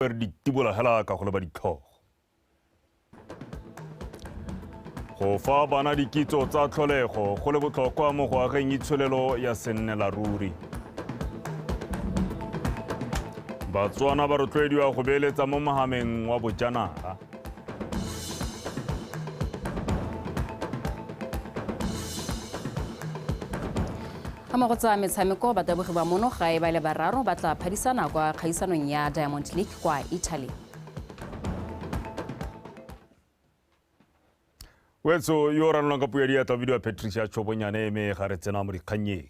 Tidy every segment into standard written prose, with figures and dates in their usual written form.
Ditibola hela ka go leba ditlhogo. Go fa bana dikitso tsa tlholego go le botlhokwa mo go ageng itsholelo ya sennela ruri. Batswana ba rotloediwa go beeletsa mo mohameng wa bojanaga. Go tsa metshameko batabogi ba mono gae ba le bararo ba tla phadisana kwa kgaisanong ya Diamond League kwa Italy. Wetso yo ranelwang ka puo ya diatla video ya Patricia Chobonyane me ga re tsena mo dikganyeng.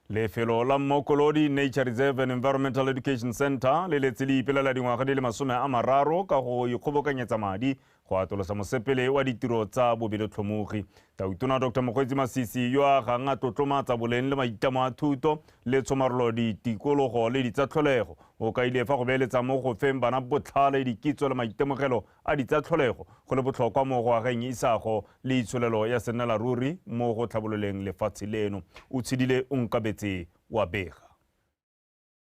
Lefelo la Mokolodi Nature Reserve and Environmental Education Center le letse le ipelela dingwaga di le 30 ka go ikgobokanyetsa madi go atolosa mosepele wa ditiro tsa bobelotlhomogi. Tautona Dr. Mokgweetsi Masisi yo a gang a tlotlomatsa boleng le maitlamo a thuto le tshomarolo ditikologo le ditsatlholego o ka ile fa go beeletsa mo go feng bana botlhale dikitso le maitemogelo a ditsatlholego go le botlhokwa mo go ageng isago le itsholelo ya sennela ruri mo go tlhabololeng lefatshe leno. O tshidile o nkabetse wa bega.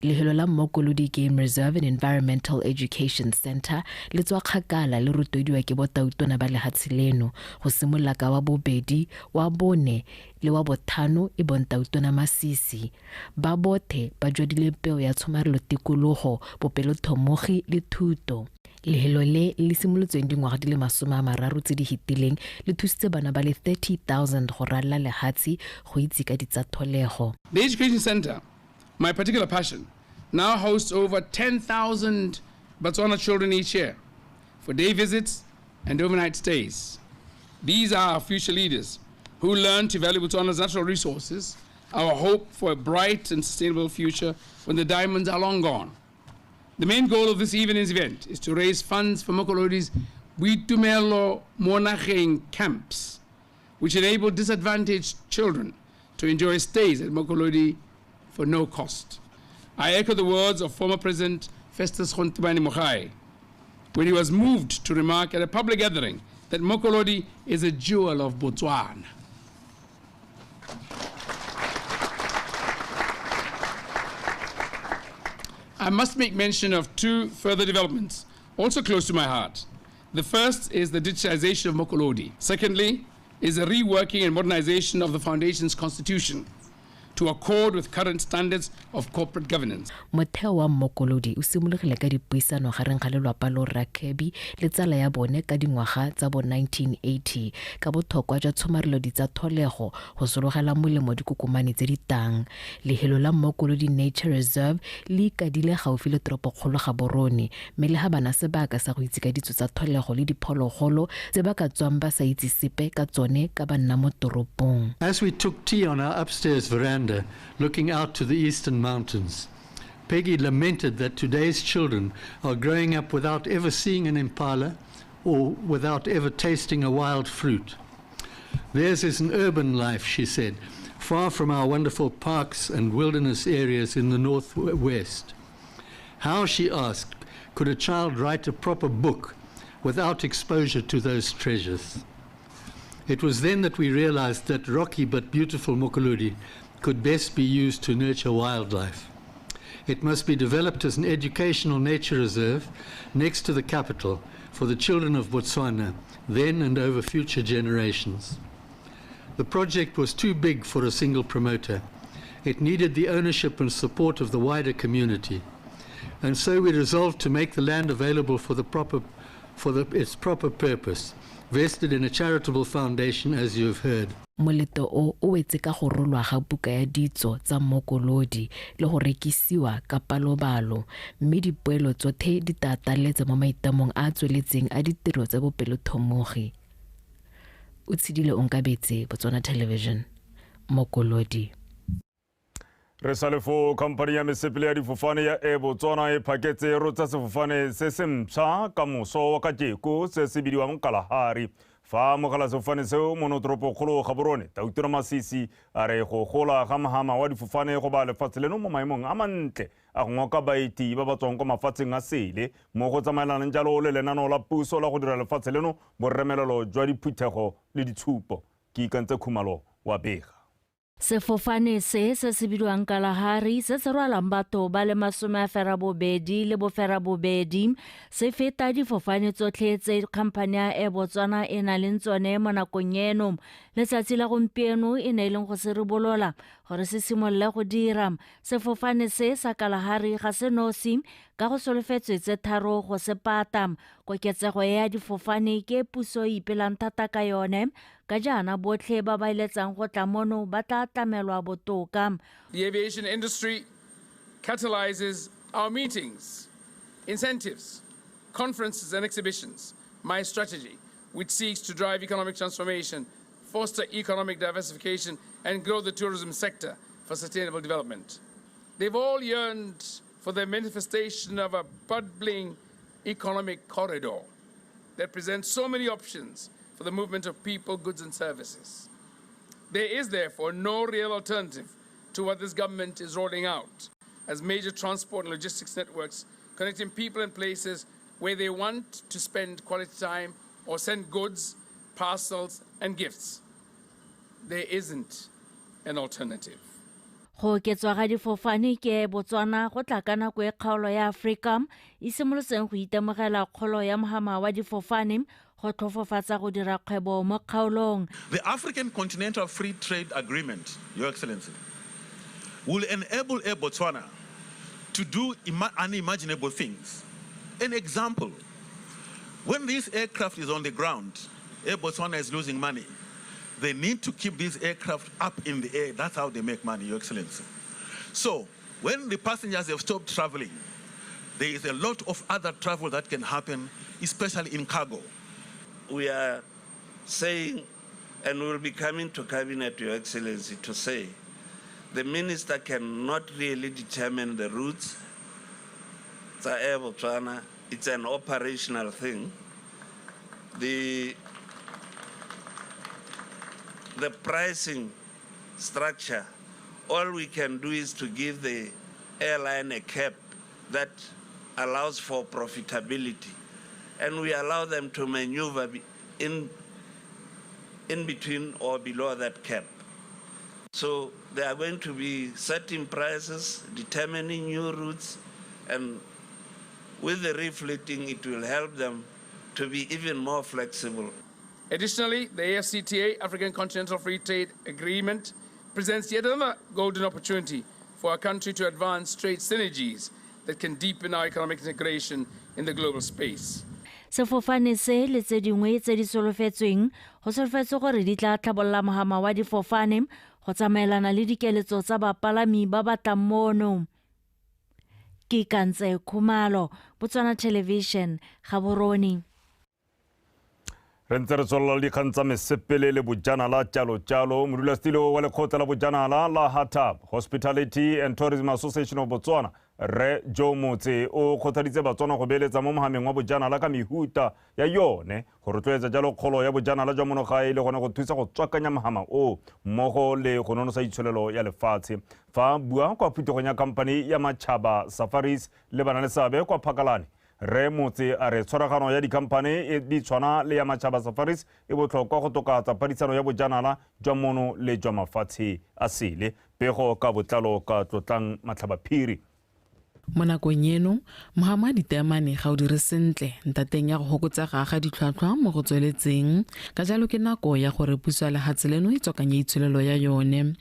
Lehelo la Mokolodi Game Reserve and Environmental Education Center le tswa kgakala le rotloediwa ke botautona ba lehatshe leno go simolla ka wa bobedi wa bone le wa bothano e bontautona Masisi ba bothe ba jwadile peo ya tshomarelo tikologo bopelothomogi le thuto. Lehelo le simolotsweng dingwaga di le 30 tse di hitileng le thusitse bana ba le 30,000 go ralla lehatshe go itse ka ditsatlholego. The Education Center, my particular passion, now hosts over 10,000 Botswana children each year for day visits and overnight stays. These are our future leaders who learn to value Botswana's natural resources, our hope for a bright and sustainable future when the diamonds are long gone. The main goal of this evening's event is to raise funds for Mokolodi's Boitumelo Monageng camps, which enable disadvantaged children to enjoy stays at Mokolodi for no cost. I echo the words of former President Festus Gontibani Mogae when he was moved to remark at a public gathering that Mokolodi is a jewel of Botswana. I must make mention of two further developments, also close to my heart. The first is the digitization of Mokolodi. Secondly, is a reworking and modernization of the Foundation's constitution to accord with current standards of corporate governance. Motheo wa Mokolodi o simologile ka dipuisano gareng ga lelapa lo Rakebi le tsala ya bone ka dingwaga tsa bo 1980 ka botlhokwa jwa tshomarelo ditsatlholego go sologela molemo dikokomane tse di tang. Lehelo la Mokolodi Nature Reserve le ikadile gaufi le toropokgolo Gaborone mme le ha bana sebaka sa go itse ka ditso tsa tlholego le diphologolo tse ba ka tswang ba sa itse sepe ka tsone ka ba nna mo toropong. As we took tea on our upstairs veranda looking out to the eastern mountains, Peggy lamented that today's children are growing up without ever seeing an impala or without ever tasting a wild fruit. Theirs is an urban life, she said, far from our wonderful parks and wilderness areas in the northwest. How, she asked, could a child write a proper book without exposure to those treasures? It was then that we realized that rocky but beautiful Mokolodi could best be used to nurture wildlife. It must be developed as an educational nature reserve next to the capital for the children of Botswana, then and over future generations. The project was too big for a single promoter. It needed the ownership and support of the wider community. And so we resolved to make the land available for its proper purpose, vested in a charitable foundation, as you have heard. Moleto o wetse ka go rolwa ga buka ya ditso tsa Mokolodi le go rekisiwa ka palobalo mme dipoelo tsotlhe di tataletsa mo maitemong a tsweletseng a ditiro tsa bopelothomogi. O tshidile o nkabetse Botswana Television, Mokolodi. Re salefo company ya mesepele ya difofane ya Air Botswana e phaketse rotsa sefofane se se mpsha ka moso wa kajeko se se bidiwang Kalahari. Fa mogala sefofane seo mo toropokgolo Gaborone Tautona Masisi a re go gola ga mahama wa difofane go ba lefatshe leno mo maemong a mantle a go ngoka baeti ba ba tswang kwa mafatsheng a sele mo go tsamaelanang jalo le lenaneo la puso la go dira lefatshe leno borremelelo jwa diphuthego le ditshupo. Ke ikantse Khumalo wa bega. Sefofane se se bidiwang Kalahari se rwalang batho ba le 20 le bobedi se feta difofane tsotlhe tse khamphane ya Air Botswana e nang le tsone mo nakong eno. Letsatsi la gompieno e ne e leng go se ribolola gore se simolola go dira. Sefofane se sa Kalahari ga se nosi ka go solofetswe tse tharo go se pata. Koketsego ya difofane ke puso ipelang thata ka yone, ka jaana botlhe ba ba iletsang go tla mono ba tla tlamelwa botoka. The aviation industry catalyzes our meetings, incentives, conferences and exhibitions. My strategy, which seeks to drive economic transformation, foster economic diversification and grow the tourism sector for sustainable development. They've all yearned for the manifestation of a bubbling economic corridor that presents so many options for the movement of people, goods and services. There is therefore no real alternative to what this government is rolling out as major transport and logistics networks connecting people and places where they want to spend quality time or send goods, parcels and gifts. There isn't an alternative. Go oketswa ga difofane ke Botswana go tla ka nako e kgaolo ya Afrika e simolotseng go itemogela kgolo ya mogama wa difofane go tlhofofatsa go dira kgwebo mo kgaolong. The African Continental Free Trade Agreement, Your Excellency, will enable Air Botswana to do unimaginable things. An example, when this aircraft is on the ground, Air Botswana is losing money. They need to keep these aircraft up in the air. That's how they make money, Your Excellency. So when the passengers have stopped traveling, there is a lot of other travel that can happen, especially in cargo. We are saying, and we'll be coming to Cabinet, Your Excellency, to say the minister cannot really determine the routes. It's Air Botswana. It's an operational thing. The pricing structure, all we can do is to give the airline a cap that allows for profitability. And we allow them to maneuver in between or below that cap. So there are going to be certain prices determining new routes, and with the refleeting, it will help them to be even more flexible. Additionally, the AFCTA, African Continental Free Trade Agreement, presents yet another golden opportunity for our country to advance trade synergies that can deepen our economic integration in the global space. Sefofane se le tse dingwe tse di solofetsweng go solofetswe gore di tla tlhabolola mogama wa difofane go tsamaelana le dikeletso tsa bapalami ba ba tlang mono. Ke Kantse Khumalo, Botswana Television, Gaborone. Re ntse re tswella le dikgang tsa mesepele le bojanala tjalo modulasetilo wa lekgotla la bojanala la HATAB, Hospitality and Tourism Association of Botswana, Re Joe Motse o kgothaditse Batswana go beeletsa mo mohameng wa bojanala ka mehuta ya yone go rotloetsa jalo kgolo ya bojanala jwa monogae le gone go thusa go tswakanya mohama o mmogo le go nonosa itsholelo ya lefatshe. Fa bua kwa phutogong ya company ya Matjhaba Safaris le bana le seabe kwa Phakalane, Re Motse a re tshwaragano ya dikhampane e di tshwana le ya Matjhaba Safaris e botlhokwa go tokatsa padisano ya bojanala jwa mono le jwa mafatshe a sele. Pego ka botlalo ka Tlotlang Matlhabaphiri. Mo nakong eno mohama diteamane ga o dire sentle ntateng ya go hokotsega ga ditlhwatlhwa mo go tsweletseng ka jalo ke nako ya gore puso le hatseleno e tswakanye itsholelo ya yone.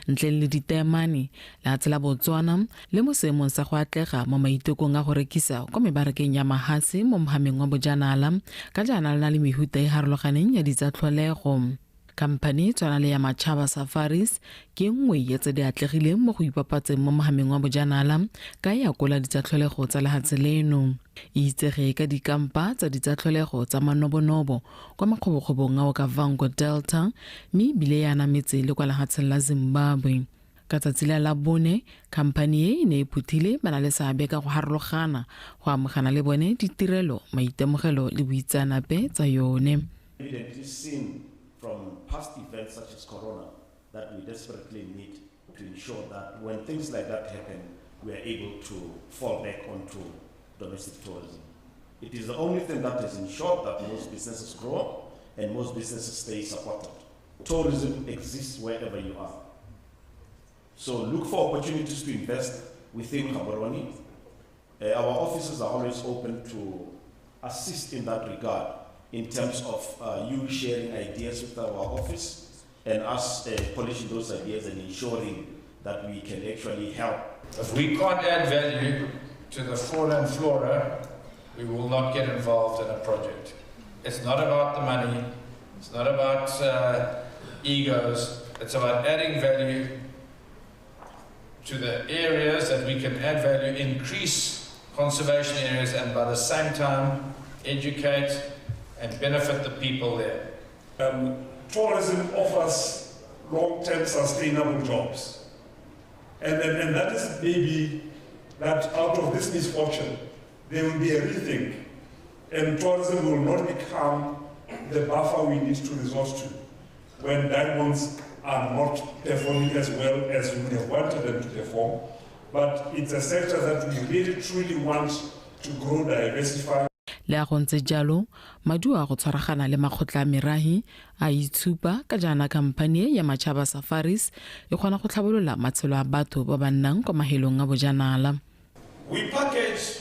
Ntle le diteamane la tsela Botswana le mo seemong sa go atlega mo maitekong a go rekisa kwa mebarekeng ya mahase mo mohameng wa bojanala ka jaana le na le mehuta e harologaneng ya ditsatlholego. Company tswana le ya Matjhaba Safaris ke nngwe ya tse di atlegileng mo go ipapatseng mo mohameng wa bojanala ka ya kola ditsatlholego tsa lehatseleno. E itsege ka dikampa tsa ditsatlholego tsa manobonobo kwa makgobokgobong a o ka Vango Delta mme bile ya nametse le kwa lehatsheng la Zimbabwe. Ka tsatsi la bone company e ne e phuthile bana le seabe ka go harologana go amogana le bone ditirelo maitemogelo le boitsanape tsa yone. From past events such as Corona, that we desperately need to ensure that when things like that happen, we are able to fall back onto domestic tourism. It is the only thing that has ensured that most businesses grow and most businesses stay supported. Tourism exists wherever you are. So look for opportunities to invest within Gaborone. Our offices are always open to assist in that regard in terms of you sharing ideas with our office and us polishing those ideas and ensuring that we can actually help. If we can't add value to the fauna and flora, we will not get involved in a project. It's not about the money, it's not about egos, it's about adding value to the areas that we can add value, increase conservation areas, and by the same time educate and benefit the people there. Tourism offers long-term sustainable jobs. And that is maybe that out of this misfortune, there will be a rethink, and tourism will not become the buffer we need to resort to when diamonds are not performing as well as we would have wanted them to perform. But it's a sector that we really truly want to grow, diversify. Le a go ntse jalo madu a go tshwaragana le makgotla a merahi a itshupa ka jana kampane ya Machaba Safaris e kgona go tlhabolola matshelo a batho ba ba nnang kwa mahelong a bojanala. We package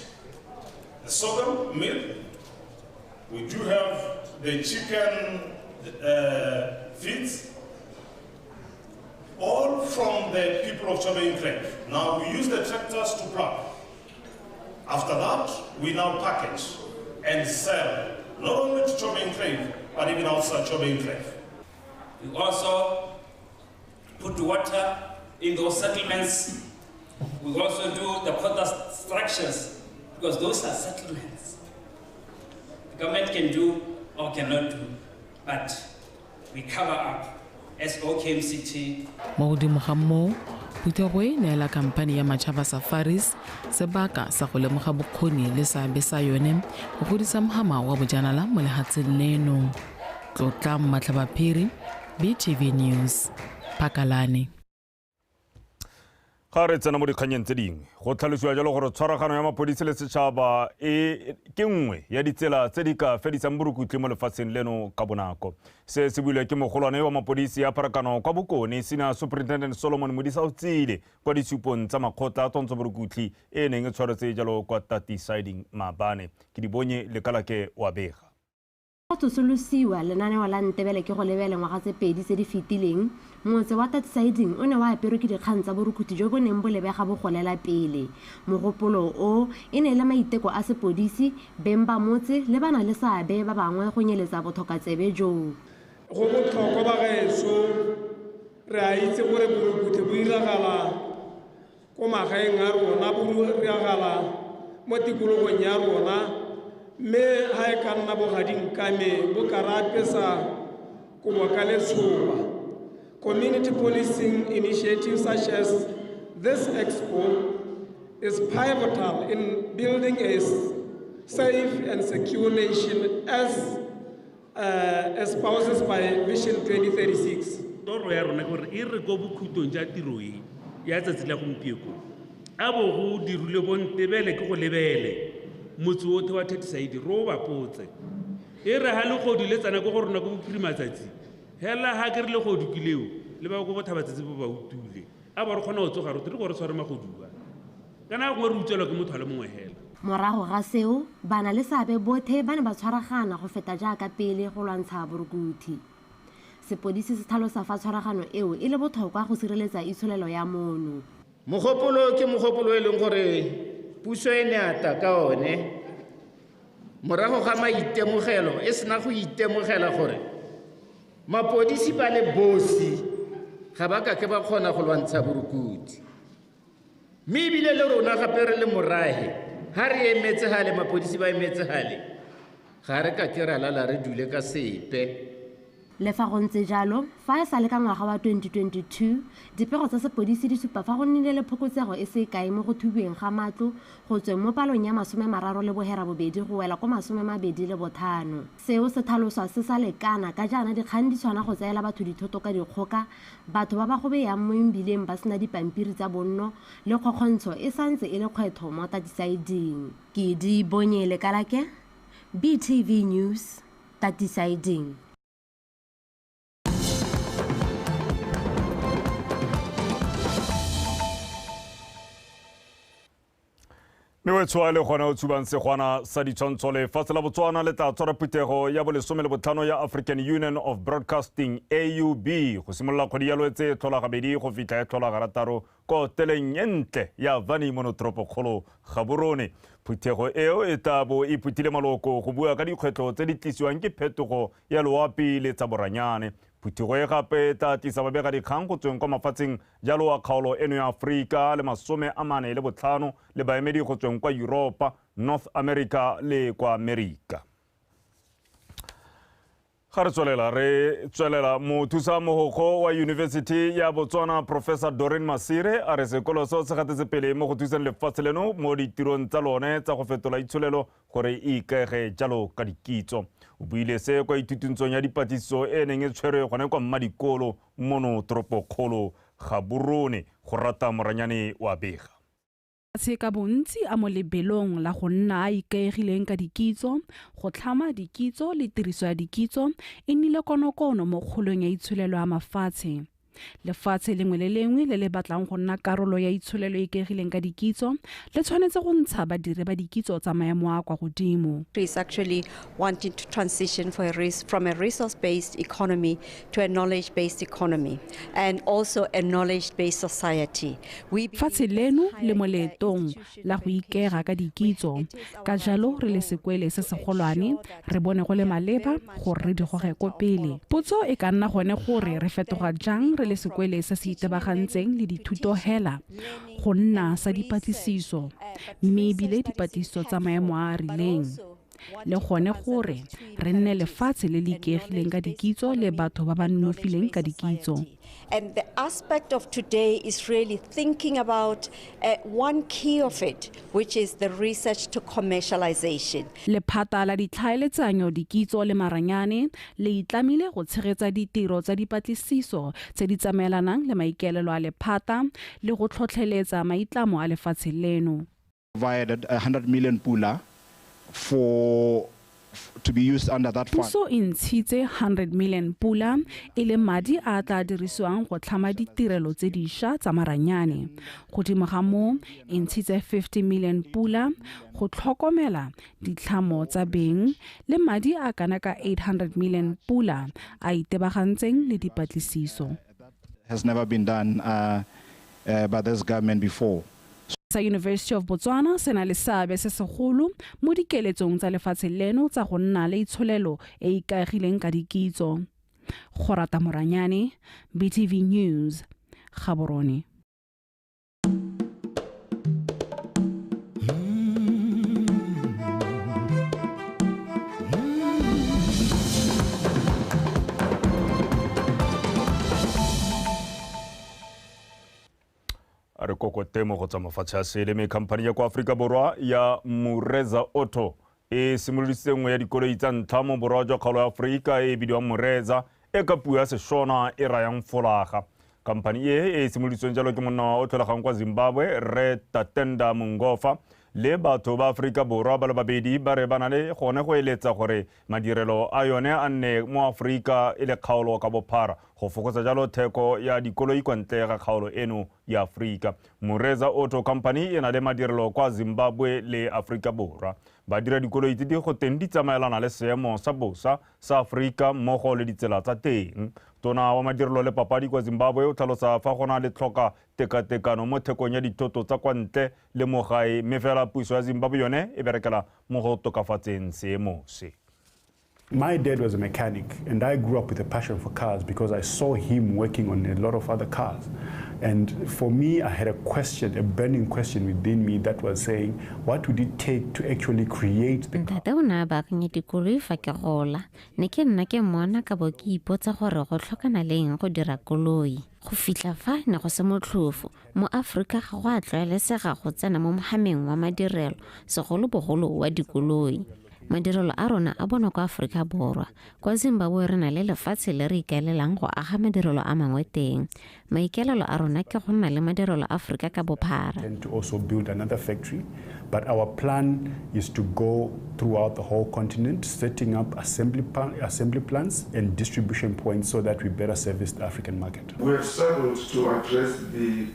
the sorghum meal. We do have the chicken feeds, all from the people of Chobe Enclave. Now we use the tractors to plow. After that, we now package and sell, not only to Chobe Enclave, but even outside Chobe Enclave. We also put water in those settlements. We also do the quarter structures, because those are settlements. The government can do or cannot do, but we cover up as OKMCT. Maudimo Hammo, Puterwe neela kampane ya Machaba Safaris sebaka sa go lemoga bokgoni le seabe sa yone go godisa mogama wa bojanala mo lehatsheng leno. Tlotla Matlhabaphiri, BTV News, Pakalane. Ga re tsena mo dikganyeng tse dingwe go tlhalosiwa jalo gore tshwaragano ya mapodisi le setšhaba ke nngwe ya ditsela tse di ka fedisang borukutli mo lefatsheng leno ka bonako. Se se builwe ke mogolwane wa mapodisi ya pharakano kwa Bokone Senior Superintendent Solomon Modisa o tsile kwa disupong tsa makgotla a tontsho borukutli e neng e tshwaretse jalo kwa Tati Siding Mabane. Ke di bonye lekalake wa bega. Go tsosolosiwa lenaneo la Ntebele ke go lebele ngwaga tse pedi tse di fetileng motse wa Tati Siding o ne wa aperwe ke dikgang tsa borukhuti jo bo neng bo lebega bo golela pele. Mogopolo o e ne le maiteko a sepodisi beng ba motse le bana le seabe ba bangwe go nyeletsa bothokatsebe jo. Go botlhokwa ba gaetso re a itse gore borukhuti bo iragala ko magaeng a rona, bo iragala mo tikologong ya rona, me ha e ka nna bogading kame bo karatesa ko boka le tshoba. Community policing initiatives such as this expo is pivotal in building a safe and secure nation as espoused by Vision 2036. Toro ya rona gore e re go bokhutong ja tiro e ya tsatsi la gompieko a bo go dirule bontebele ke go lebele motse wotlhe wa Tati Siding ro ba potse e re ha le go di letsana go gore na go primatsatsi hela ha ke re le go dukileo le ba go bothabatsatsi bo ba utule a ba re khona go tsoga re re go re sware magoduwa kana go re utsela ke motho a le mongwe hela. Morago ga seo bana le seabe bothe ba ne ba tshwaragana go feta jaaka pele go lwantsha borukuthi. Sepodisi se tlhalosa fa tshwaragano eo e le botlhokwa go sireletsa itsholelo ya mono. Mogopolo ke mogopolo e leng gore puso e ne ata ka one morago ga maitemogelo e sena go itemogela gore mapodisi ba le bosi ga ba ka ke ba kgona go lwantsha borukuthi, mme ebile le rona gape re le morahe ha re emetse gale mapodisi ba emetse gale ga re ka ke ra lala re dule ka sepe. Le fa go ntse jalo fa e sale ka ngwaga wa 2022 dipego tsa sepodisi di supa fa go nnile le phokotsego e se kae mo go thubiweng ga matlo go tsweng mo palong ya 30 le bohera bobedi go wela ko 25. Seo se tlhaloswa se sa lekana ka jaana dikgang di tshwana go tsaela batho dithoto ka dikgoka, batho ba ba go beyang mo mbileng ba sena dipampiri tsa bonno le kgokgontsho e santse e le kgwetho mo Tati Siding. Ke di bonye lekalake, BTV News, Tati Siding. mewetsoa le gona o tsubang segwana sa ditshwantsho lefatshe la Botswana le tla tshwara phuthego ya bo 15 ya African Union of Broadcasting AUB go simolola kgwedi ya Lwetse tlholagabedi go fitlha ya tlholagarataro ko teleng entle ya Vani monotoropo kgolo Gaborone. Phuthego eo e tla bo e phuthile maloko go bua ka dikgwetlho tse di tlisiwang ke phetogo ya loapi le tsa boranyane. Phuthego e gape tla tlisa babega dikgang go tsweng kwa mafatsheng jalo wa kgaolo eno ya Afrika le 45 le baemedi go tsweng kwa Europa, North America le kwa America. Ga re tswelela mothusa mogokgo wa University ya Botswana Professor Doreen Masire a re sekolo seo se gatetse pele mo go thuseng lefatshe leno mo ditirong tsa lone tsa go fetola itsholelo gore e ikege jalo ka dikitso. O buile se kwa ithutetsong ya dipatlisiso e neng e tshwerwe gone kwa Mmadikolo mono toropokgolo Gaborone go rata Moranyane wa bega. Se ka bontsi a mo lebelong la go nna a ikaegileng ka dikitso, go tlhama dikitso le tiriso ya dikitso e nnile konokono mo kgolong ya itsholelo ya mafatshe. Lefatshe lengwe le lengwe le le batlang go nna karolo ya itsholelo e ikaegileng ka dikitso le tshwanetse go ntsha badiri ba dikitso tsa maemo a kwa godimo. Is actually wanting to transition from a resource-based economy to a knowledge-based economy and also a knowledge-based society. Fatshe leno le mo leetong la go ikega ka dikitso, ka jalo re le sekwele se segolwane re bone go le maleba gore re di goge ko pele. Potso e ka nna gone gore re fetoga jang re le sekwele se se itebagantseng le dithuto hela go nna sa dipatlisiso mme ebile dipatlisiso tsa maemo a rileng le gone gore re nne lefatshe le le ikaegileng ka dikitso le batho ba ba nonofileng ka dikitso. And the aspect of today is really thinking about one key of it, which is the research to commercialization. Lephata la ditlhaeletsanyo dikitso le maranyane le itlamile go tshegetsa ditiro tsa dipatlisiso tse di tsamaelanang le maikaelelo a lephata le go tlhotlheletsa maitlamo a lefatshe leno. Provided 100 million pula to be used under that fund. Puso e ntshitse 100 million pula e le madi a tla dirisiwang go tlhama ditirelo tse dišwa tsa maranyane. Godimo ga moo e ntshitse 50 million pula go tlhokomela ditlhamo tsa beng le madi a kana ka 800 million pula a itebagantseng le dipatlisiso. Has never been done by this government before. Sa University of Botswana se na le seabe se segolo mo dikeletsong tsa lefatshe leno tsa go nna le itsholelo e ikaegileng ka dikitso. Go rata Moranyane, BTV News, Gaborone. Are kokotemo go tsa mafatshe a sele me company ya kwa Afrika Borwa ya Mureza Auto e simoloditse nngwe ya dikoloi tsa ntlha mo borwa jwa kgaolo ya Afrika e bidiwang Mureza e ka puo ya Seshona e rayang folaga. Company e simoloditsweng jalo ke monna wa o tlholegang kwa Zimbabwe Re Tatenda Mungofa le batho ba Afrika Borwa ba le babedi ba re bana le gone go eletsa gore madirelo a yone a nne mo Afrika e le kgaolo ka bophara go fokotsa jalo theko ya dikoloi kwa ntle ga kgaolo eno ya Afrika. Mureza Auto Company e na le madirelo kwa Zimbabwe le Afrika Borwa. Ba dira dikoloi tse di go teng di tsamaelana le seemo sa bosa sa Afrika mmogo le ditsela tsa teng. Tona wa madirelo le papadi kwa Zimbabwe o tlhalosa fa gona le tlhoka tekatekano mo thekong ya dithoto tsa kwa ntle le mo gae mme fela puso ya Zimbabwe yone e berekela mo go tokafatseng seemo se. My dad was a mechanic, and I grew up with a passion for cars because I saw him working on a lot of other cars. And for me, I had a question, a burning question within me that was saying, what would it take to actually create the car? Ntate o ne a baakanya dikoloi fa ke gola. Ne ke nna ke mmona ka bo ke ipotsa gore go tlhokana le eng go dira koloi. Go fitlha fa ne go se motlhofo. Mo Afrika ga go a tlwaelesega go tsena mo mohameng wa madirelo, segolobogolo wa dikoloi. Madirelo a rona a bona kwa Afrika Borwa. Kwa Zimbabwe re na le lefatshe le re ikaelelang go aga madirelo a mangwe teng. Maikaelelo a rona ke go nna le madirelo a Afrika ka bophara. To also build another factory, but our plan is to go throughout the whole continent, setting up assembly plants and distribution points so that we better service the African market. We have struggled to address the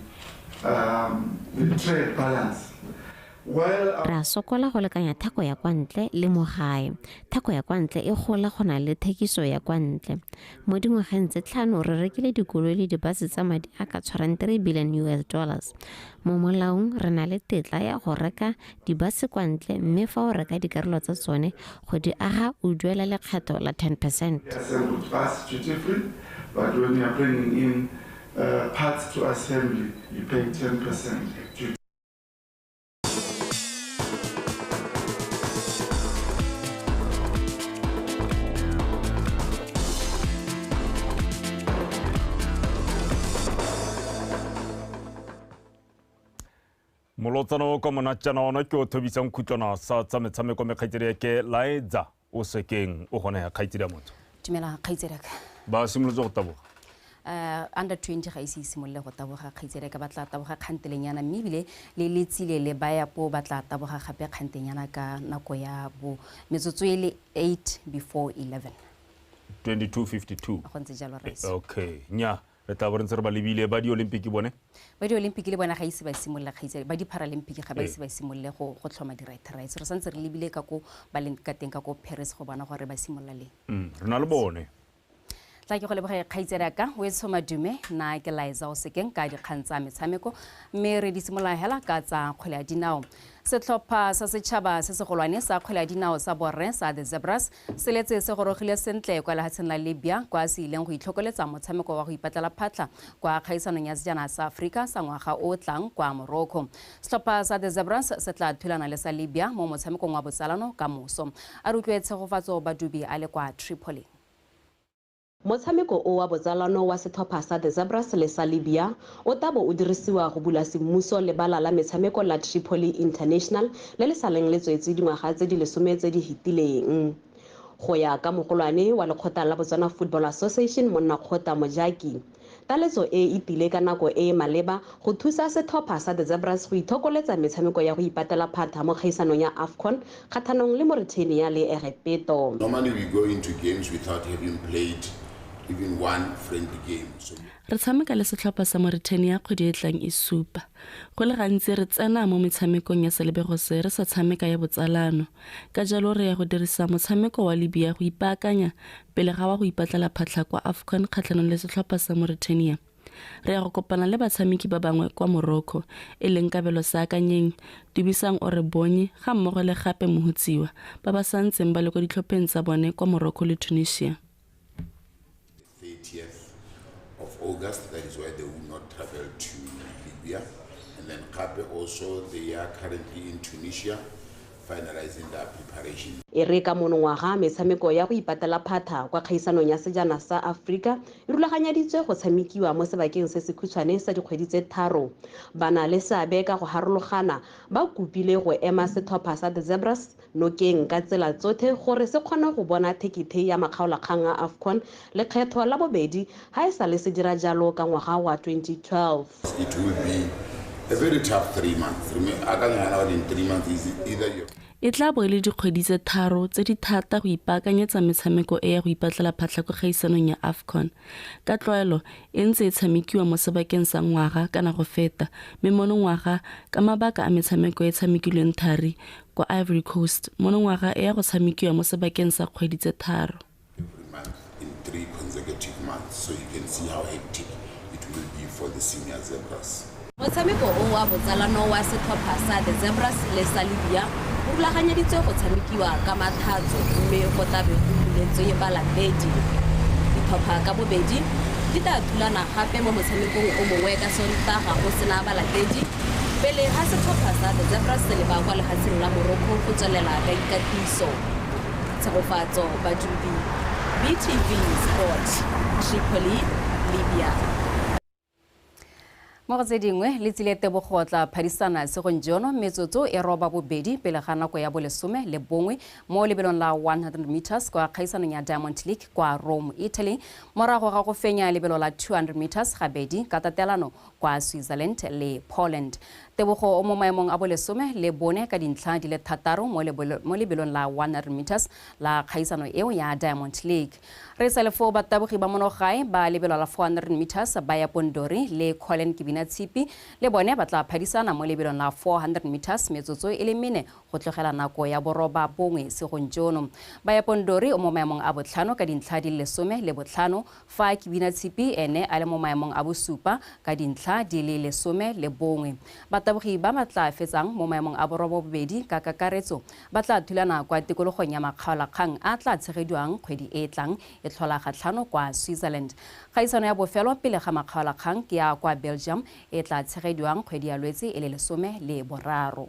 trade balance re a sokola go lekanya thako ya kwa ntle le mo gae. Thako ya kwa ntle e gola go na le thekiso ya kwa ntle. Mo dingwageng tse 5 re rekile dikoloi le dibase tsa madi a ka tshwarang $3 billion. Mo molaong re na le tetla ya go reka dibase kwa ntle, mme fa o reka dikarolo tsa tsone go di aga o duela lekgetho la 10%. But when you are bringing in parts to assembly, you pay 10% duty. Molotsano ka monatjana ona ke o thobisang khutlwana sa tsa metshameko mekgaitsedi ke laetsa o sekeng o gone ya kgaitsedi ya motho. Dumela kgaitsedi ka. Ba simolotse go taboga. Under 20 ga ise simolle go taboga kgaitsedi ka batla taboga kgantelenyana mme bile le letsile le baya po batla taboga gape kgantenyana ka nako ya bo metsotso e le 8 before 11. 22:52. Go ntse jalo re. Okay. Nya re tla bo re ntse re ba lebile ba di Olympic bone. Ba di Olympic le bona ga ise ba simolla kgaitsedi ba di Paralympic ga ba ise ba simolle go tlhoma di right rights re santse re lebile ka go ba le ka teng ka go Paris go bona gore ba simolla le. Re na le bone. Tla ke go leboga kgaitsedi ka o etshoma dume na ke laetsa o sekeng ka dikgang tsa metshameko mme re di simolla hela ka tsa kgwele ya dinao. Setlhopha sa setšhaba se segolwane sa kgwele ya dinao sa borre sa The Zebras se letse se gorogile sentle kwa lehatsheng la Libya kwa se ileng go itlhokoletsa motshameko wa go ipatlela phatla kwa kgaisanong ya sejana sa Afrika sa ngwaga o tlang kwa Morocco. Setlhopha sa The Zebras se tla thulana le sa Libya mo motshamekong wa botsalano ka moso. A re utlwe tshegofatso badubi a le kwa Tripoli. Motshameko o wa botsalano wa setlhopha sa The Zebras le sa Libya o tabo o dirisiwa go bula semmuso le bala la metshameko la Tripoli International le le saleng le tswetse dingwaga tse di 10 tse di hitileng. Go ya ka mogolwane wa lekgotla la Botswana Football Association Monnakgotla Mojaki, taletso e itile ka nako e maleba go thusa setlhopha sa The Zebras go ithokoletsa metshameko ya go ipatela phatla mo kgaisanong ya AFCON kgathanong le Mauritania le Egepto. Normally we go into games without having played even one friendly game. So re tshameka le setlhopha sa Mauritania kgwedi e tlang e supa. Go le gantsi re tsena mo metshamekong ya selebego se re sa tshameka ya botsalano. Ka jalo re ya go dirisa motshameko wa Libya go ipaakanya pele ga wa go ipatlela phatla kwa AFCON kgatlhanong le setlhopha sa Mauritania. Re ya go kopana le batshameki ba bangwe kwa Morocco e leng kabelo sa akanyeng dibisang o re bonye ga mmogo le gape mohutsiwa ba ba santseng ba le kwa ditlhopheng tsa bone kwa Morocco le Tunisia. 30th of August, that is why they will not travel to Libya. And then Kape also, they are currently in Tunisia, finalizing their preparation. Ere ka monongwaga metshameko ya go ipatela phatla kwa kgaisanong ya sejana sa Afrika e rulaganyaditswe go tshamekiwa mo sebakeng se se khutshwane sa dikgwedi tse 3. Bana le seabe ka go harologana ba kupile go ema setlhopha sa The Zebras nokeng ka tsela tsotlhe gore se kgone go bona thekithe ya makgaolakgang a AFCON le kgetho la bobedi ha e sale se dira jalo ka ngwaga wa 2012. It will be a very tough 3 months. In 3 months is either you. E tla bo le dikgwedi tse 3 tse di thata go ipaakanyetsa metshameko e ya go ipatlela phatla go kgaisanong ya AFCON. Ka tlwaelo e ntse e tshamekiwa mo sebakeng sa ngwaga kana go feta, mme monongwaga ka mabaka a metshameko e tshamekilweng thari kwa Ivory Coast, monongwaga e ya go tshamekiwa mo sebakeng sa kgwedi tse 3. Every month in 3 consecutive months, so you can see how hectic it will be for the senior Zebras. Motshameko o wa botsalano wa setlhopha sa The Zebras le sa Libya o rulaganyeditswe go tshamekiwa ka mathatso mme go tlabe go buletswe balatedi. Ditlhopha ka bobedi di tla thulana gape mo motshamekong o mongwe ka Sontaga go sena balatedi pele ga setlhopha sa The Zebras se le ba kwa lehatsheng la Morocco go tswelela ka ikatiso. Tshegofatso badubi BTV Sport Tripoli, Libya. Mo tse dingwe le tsile tebogotla phadisana se go njono metsotso e roba bobedi pele ga nako ya bolesome le bongwe mo lebelong la 100 meters kwa kgaisanong ya Diamond League kwa Rome, Italy, morago ga go fenya lebelo la 200 meters gabedi ka tatelano kwa Switzerland le Poland. Tebogo o mo maemong a bolesome le bone ka dintlha di le thataro mo lebelong la 100 meters la kgaisano eo ya Diamond League. Re sa le fo batabogi ba monogae ba lebelo la 400 meters ba ya Pondori le Colin Kibina Tshipi le bone ba tla phadisana mo lebelong la 400 meters metsotso e le mene go tlogela nako ya boroba bongwe segonjono. Ba ya Pondori o mo maemong a botlhano ka dintlha di le 10 le botlhano fa Kibina Tshipi ene a le mo maemong a bosupa ka dintlha di le 10 le bongwe. Batabogi ba matla fetsang mo maemong a borobo bobedi ka kakaretso ba tla thulana kwa tikologong ya makgaolakgang a tla tshegediwang kgwedi e tlang e tlhola gatlhano kwa Switzerland. Kgaisano ya bofelo pele ga makgaolakgang ke ya kwa Belgium e tla tshegediwang kgwedi ya Lwetse e le 13.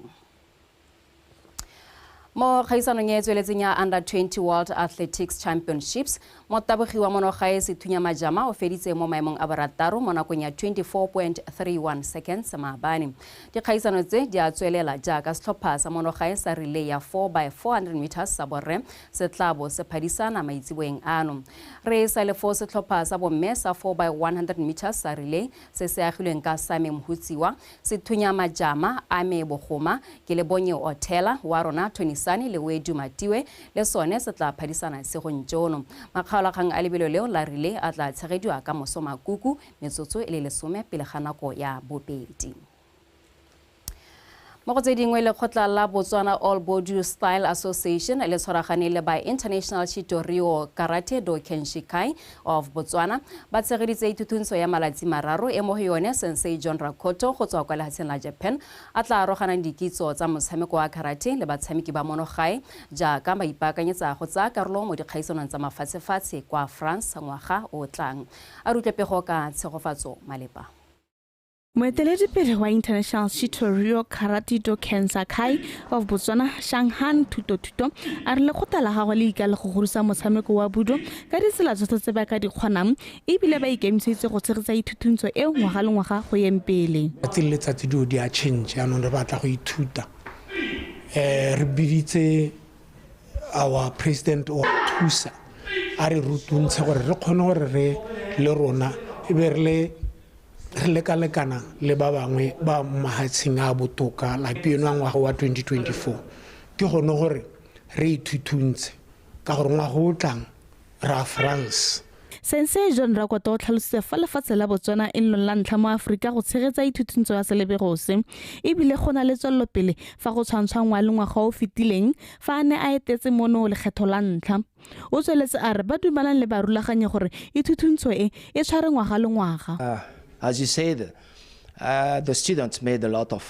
Mo kgaisanong e tsweletseng ya Under 20 World Athletics Championships, motabogi wa monogae Sethunya Majama o feditse mo maemong a borataro mo nakong ya 24.31 seconds maabane. Dikgaisano tse di a tswelela jaaka setlhopha sa monogae sa relay ya 4x400 meters sa borre se tlabo se phadisana maitsiboeng ano. Re sa le fo setlhopha sa bomme sa 4x100 meters sa relay se se agilweng ka Same Mhutsiwa, Sethunya Majama, Ame Bogoma, Kelebonye Othela wa rona Sani le Wedu Matiwe le sone se tla phadisana segonjono. Makgaolakgang a lebelo leo la relay a tla tshegediwa ka Mosomakuku metsotso e le 10 pele ga nako ya bobedi. Mo go tse dingwe lekgotla la Botswana All Bodu Style Association le tshwaragane le ba International Chitorio Karate Do Kenshikai of Botswana ba tshegeditse ithuthuntso ya malatsi mararo e mo go yone Sensei John Rakoto go tswa kwa lehatsheng la Japan a tla aroganang dikitso tsa motshameko wa karate le batshameki ba monogae jaaka ba ipaakanyetsa go tsaya karolo mo dikgaisanong tsa mafatshefatshe kwa France ngwaga o tlang. A rutlepego ka tshegofatso malepa. Moeteledipele wa International Chitorio Karate Do Kenshikai of Botswana Shanghan Thuto a re lekgotla la gagwe le ikale go godisa motshameko wa budo ka ditsela tsotlhe tse ba ka di kgonang ebile ba ikemiseditse go tshegetsa ithuthuntso eo ngwaga le ngwaga go yeng pele. Letsatsi dio di a change anong re batla go ithuta re biditse our president o thusa a re rutuntshe gore re kgone gore re le rona e be re lekalekana le ba bangwe ba mahatsheng a botoka la pieno ngwaga wa 2024 ke gone gore re ithutuntshe ka gore ngwaga o tlang ra France. Sensei John Rakoto o tlhalositse fa lefatshe la Botswana e nno la ntlha mo Afrika go tshegetsa ithuthuntso ya selebegose ebile go na le tswelelopele fa go tshwantshangwa le ngwaga o fetileng fa a ne a etetse mono lekgetho la ntlha. O tsweletse a re ba dumelang le ba rulaganye gore ithuthuntso e tshware ngwaga le ngwaga. As you said, the students made a lot of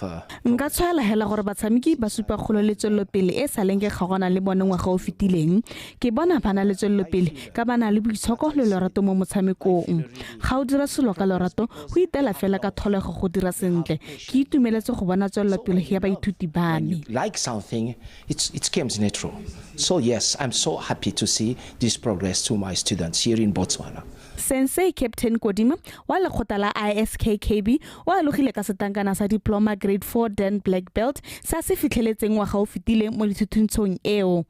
nka tshwela hela gore batshameki ba supa kgolo le tswelelopele e sa leng ke kgagona le bone ngwaga o fetileng ke bona bana le tswelelopele ka bana le boitshoko le lorato mo motshamekong ga o dira selo ka lorato go itela fela ka tholego go dira sentle ke itumeletse go bona tswelelopele ya baithuti ba me. Like something it comes natural. So yes, I'm so happy to see this progress to my students here in Botswana. Sensei Captain Kodima wa lekgotla la ISKKB wa logile ka setankana sa diploma grade 4 then black belt sa se fitlheletseng ngwaga o fetile mo dithuthuntshong eo.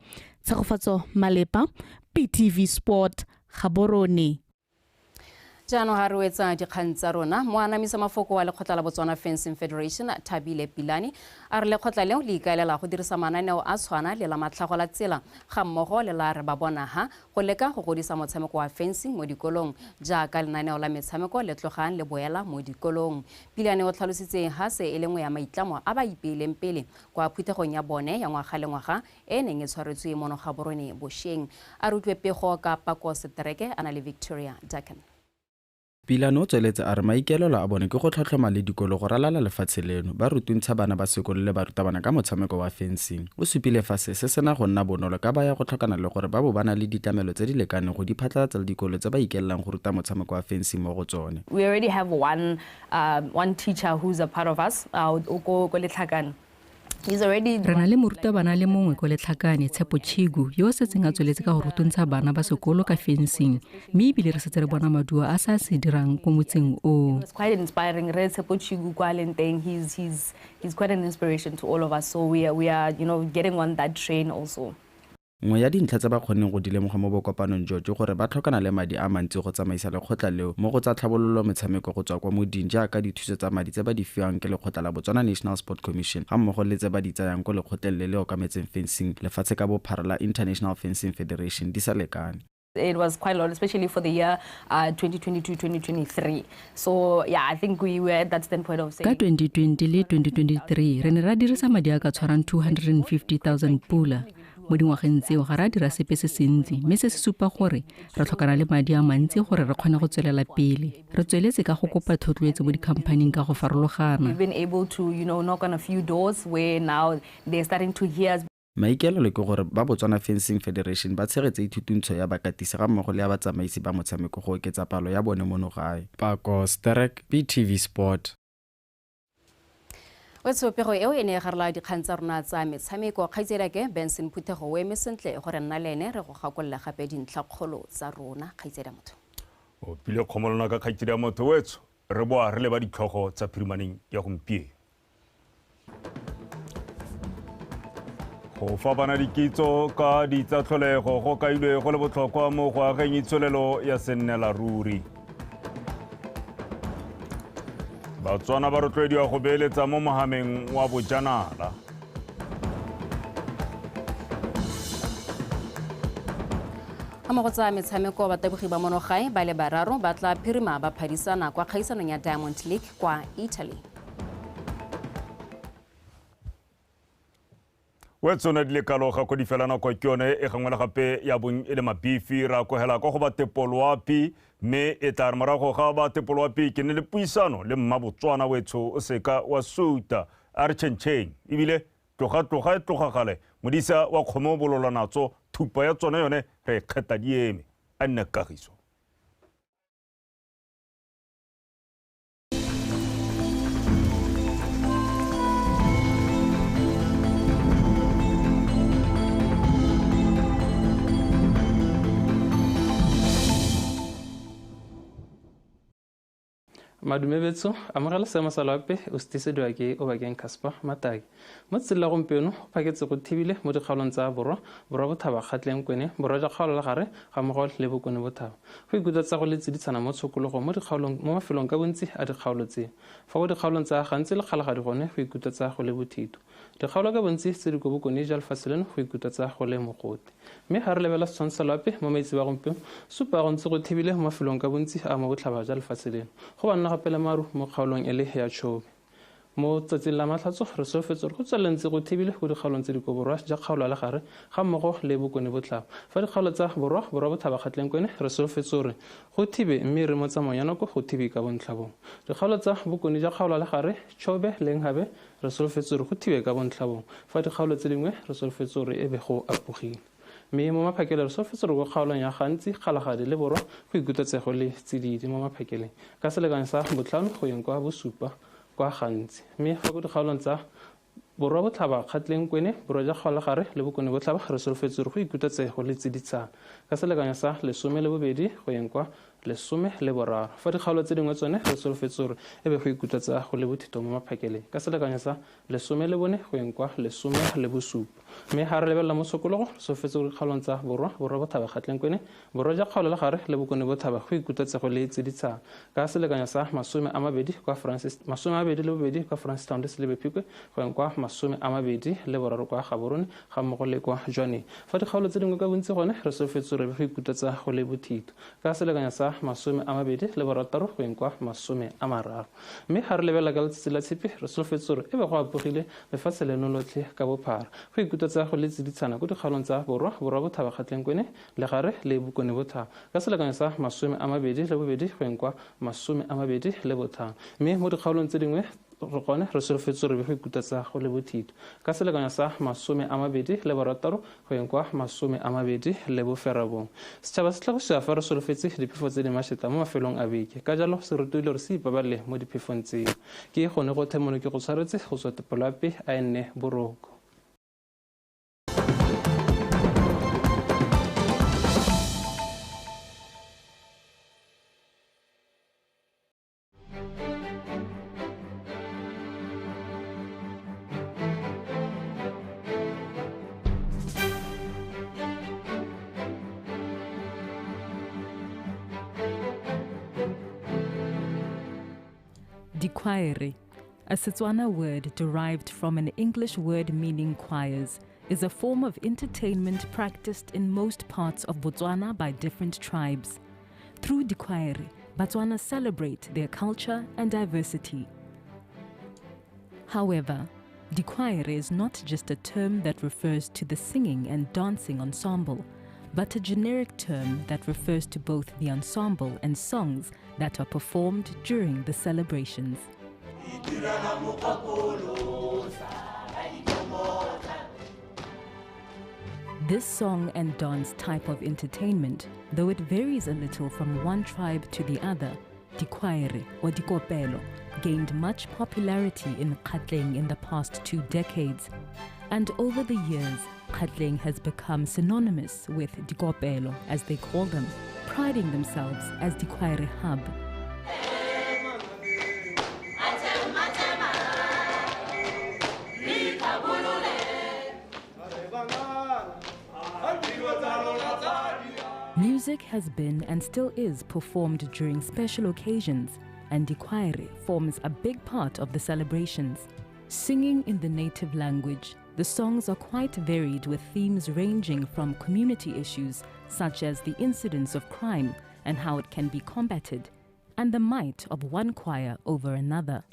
Tshegofatso malepa PTV Sport Gaborone. Jano ha re wetsa dikgang tsa rona mo anamisa mafoko wa lekgotla la Botswana Fencing Federation Thabile Pilani a re lekgotla leo le ikaelela go dirisa mananeo a tshwana le la matlhago la tsela ga mmogo le la re ba bona ha go leka go godisa motshameko wa fencing mo dikolong jaaka lenaneo la metshameko le tlogang le boela mo dikolong. Pilani o tlhalositse ha se e lengwe ya maitlamo a ba ipeileng pele kwa phuthegong ya bone ya ngwaga le ngwaga e neng e tshwaretswe mo Gaborone Bosheng. A rutlwe pego ka Pako Setereke ana le Victoria Duncan. Pilano tsweletse a re maikaelelo a bone ke go tlhotlhoma le dikolo go ralala lefatshe leno ba rutuntsha bana ba sekolo le barutabana ka motshameko wa fencing. O supile fa se sena go nna bonolo ka baya go tlhokana le gore ba bo bana le ditlamelo tse di lekaneng go di phatlalatsa le dikolo tse ba ikelang go ruta motshameko wa fencing mo go tsone. We already have one teacher who's a part of us go letlhakane. Re na le morutabana le mongwe ko letlhakane Tshepo Chigu yo setseng a tsweletse ka go rutuntsha bana ba sekolo ka fencing mme ebile re setse re bona maduo a sa se dirang ko motseng o. It's quite inspiring. Tshepo Chigu kwa lenteng he's quite an inspiration to all of us, so we are getting on that train also. nngwe ya dintlha tse ba kgonneng go di lemoga mo bokopanong jo ke gore ba tlhokana le madi a mantsi go tsamaisa lekgotla leo mo go tsa tlhabololo metshameko go tswa kwa moding jaaka dithuso tsa madi tse ba di fiwang ke lekgotla la Botswana National Sport Commission ga mmogo le tse ba di tsayang ko lekgotleng le le okametseng fencing lefatshe ka bophara la International Fencing Federation di sa lekane. It was quite a lot, especially for the year 2022-2023. So yeah, I think we were at that standpoint of saying ka 2020 le 2023 re ne ra dirisa madi a ka tshwarang 250,000 pula mo dingwageng tseo ga ra dira sepe se sentsi mme se se supa gore re tlhokana le madi a mantsi gore re kgone go tswelela pele re tsweletse ka go kopa thotloetso mo dikhamphaneng ka go farologana. we've been able to knock on a few doors where now they're starting to hear us. Maikelelo ke gore ba Botswana Fencing Federation ba tshegetse ithutuntsho ya bakatisi ga mmogo le ya batsamaisi ba motshameko go oketsa palo ya bone mono gae. Pako Sterek, BTV Sport. Wetsopego eo e ne garela dikgang tsa rona tsa metshameko kgaitsedake Benson Phuthego o eme sentle gore nna le ene re go gakolla gape dintlhakgolo tsa rona kgaitsedi motho. O pile khomolona ka kgaitsedi motho wetso re boa re le ba ditlhogo tsa phirimaneng ya gompieno. Go fa bana dikitso ka ditsatlholego go kailwe go le botlhokwa mo go ageng itsholelo ya sennela ruri. Batswana ba rotloediwa go beeletsa mo mohameng wa bojanala. Ga mo go tsa metshameko batabogi ba monogae ba le bararo ba tla phirima ba phadisana kwa kgaisanong ya Diamond League kwa Italy. Wetsona di le kaloga go di fela nako ke yone e gangwe le gape ya bong e le mabifi ra go hela go ba tepolwapi me e tla re morago ga ba tepolwapi ke ne le puisano le mmabotswana wetso o seka wa suta a re tšhentšheng ebile tloga gale modisa wa kgomo bolola natso thupa ya tsona yone re kgetha dieme a nne kagiso. Madume betso amogela seemo sa loape o setisediwa ke o bakeng Casper Mataki mo tsela la gompieno go phaketse go thibile mo dikgaolong tsa borwa bothaba kgatleng kwene borwa ja kgaolo la gare ga mmogo le bokone bothaba go ikutlwa tsa go letseditsana mo tshokologo mo dikgaolong mo mafelong ka bontsi a dikgaolo tse fa go dikgaolong tsa gantsi le kgalaga di gone go ikutlwa tsa go le bothito dikgaolo ka bontsi tse di go bokone ja lefatshe leno go ikutlwa tsa go le mogote mme ga re lebela setshwantsho sa loape mo maitse ba gompieno supa go ntse go thibile mo mafelong ka bontsi a mo botlhaba ja lefatshe leno go banna gape le maru mo kgaolong e le ya Chobe mo tsatsing la matlhatso re solofetse go tswelentse go thibile go dikgaolong tse di go borwa ja kgaolo la gare ga mmogo le bokone botlhaba fa dikgaolo tsa borwa bothaba kgatleng kwene re solofetse gore go thibe mme re mo tsamayong ya nako go thibe ka bontlhabong dikgaolo tsa bokone ja kgaolo la gare Chobe le Nghabe re solofetse gore go thibe ka bontlhabong fa dikgaolo tse dingwe re solofetse gore e be go apogile mme mo maphakele re solofetse gore go kgaolong ya gantsi kgalagadi le borwa go ikutlwatsego le tsididi mo maphakeleng ka selekanyo sa botlhano go yeng kwa bosupa kwa gantsi mme fa go dikgaolong tsa borwa botlhaba kgatleng kwene borwa ja kgaolo gare le bokone botlhaba re solofetse gore go ikutlwatsego le tsiditsana ka selekanyo sa 12 go yeng kwa 13 fa dikgaolo tse dingwe tsone re solofetse gore e be go ikutlwatsa go le bothito mo maphakeleng ka selekanyo sa 14 go yeng kwa 17 mme ga re lebelela mo sokologo re solofetse gore dikgaolong tsa borwa bothaba kgatleng kwene borwa ja kgaolo la gare le bokone bothaba go ikutlwatsego le tsiditsana ka selekanyo sa 20 kwa Francis 22 kwa Francistown le Selebepikwe go yeng kwa 23 kwa Gaborone ga mmogo le kwa Jwane fa dikgaolo tse dingwe ka bontsi gone re solofetse gore go ikutlwatsa go le bothito ka selekanyo sa 26 go yeng kwa 30 mme ga re lebelela ka letsatsi la tshipi re solofetse gore e be go apogile lefatshe leno lotlhe ka bophara go ikutlwatsa go le tsiditsana go dikgaolong tsa borwa bothaba kgatleng kwene le gare le bokone bothaba ka selekanyo sa 22 go yeng kwa 25 mme mo dikgaolong tse dingwe re gone re solofetse gore go ikutlwatsa go le bothito ka selekanyo sa 26 go yeng kwa 20 setšhaba se tlhagosiwa fa re solofetse diphefo tse di mašetla mo mafelong a beke ka jalo se rutile gore se ipabalele mo diphefong tseo ke gone go themono ke go tshwaretse go tswa tepoloape a enne boroko Dikwaere, a Setswana word derived from an English word meaning choirs, is a form of entertainment practiced in most parts of Botswana by different tribes. Through Dikwaere, Botswana celebrate their culture and diversity. However, Dikwaere is not just a term that refers to the singing and dancing ensemble, but a generic term that refers to both the ensemble and songs that are performed during the celebrations. This song and dance type of entertainment, though it varies a little from one tribe to the other, Dikwaere or Dikopelo, gained much popularity in Gauteng in the past 2 decades. And over the years, Gauteng has become synonymous with Dikopelo, as they call them, priding themselves as Dikwaere Hub. Music has been and still is performed during special occasions, and Dikwaere forms a big part of the celebrations. Singing in the native language, the songs are quite varied with themes ranging from community issues such as the incidence of crime and how it can be combated, and the might of one choir over another.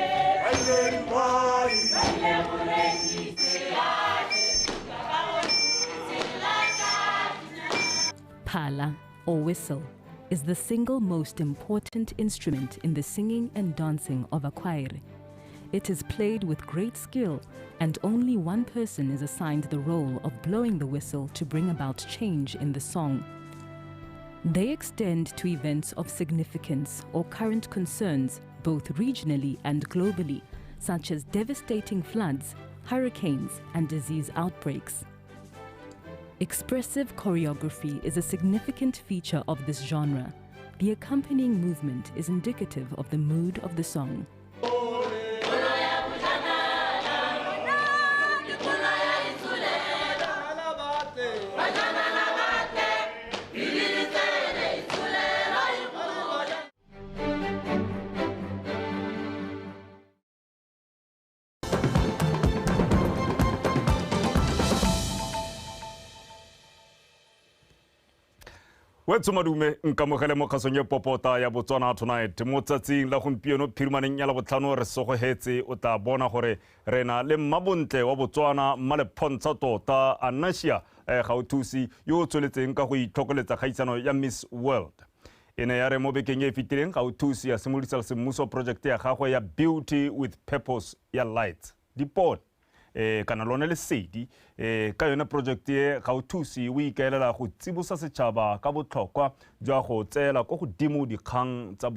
Phala, or whistle, is the single most important instrument in the singing and dancing of a kwaere. It is played with great skill, and only one person is assigned the role of blowing the whistle to bring about change in the song. They extend to events of significance or current concerns, both regionally and globally, such as devastating floods, hurricanes, and disease outbreaks. Expressive choreography is a significant feature of this genre. The accompanying movement is indicative of the mood of the song. Wetso madume nkamogele mo khasong ya popota ya Botswana tonight mo tsatsing la gompieno phirimaneng ya la botlhano re sogogetse o tla bona gore rena le mmabontle wa Botswana Malepontsha tota Anashia Gauthusi yo tsweletseng ka go itlhokoletsa kgaisano ya Miss World. Ene ya re mo bekeng e fitileng Gauthusi ya simolisa semmuso project ya gagwe ya Beauty with Purpose ya Light dipone kana lone le sedi ka yona project ye Gauthusi o ikaelela go tsibosa setšhaba ka botlhokwa jwa go tsela go godimo dikgang tsa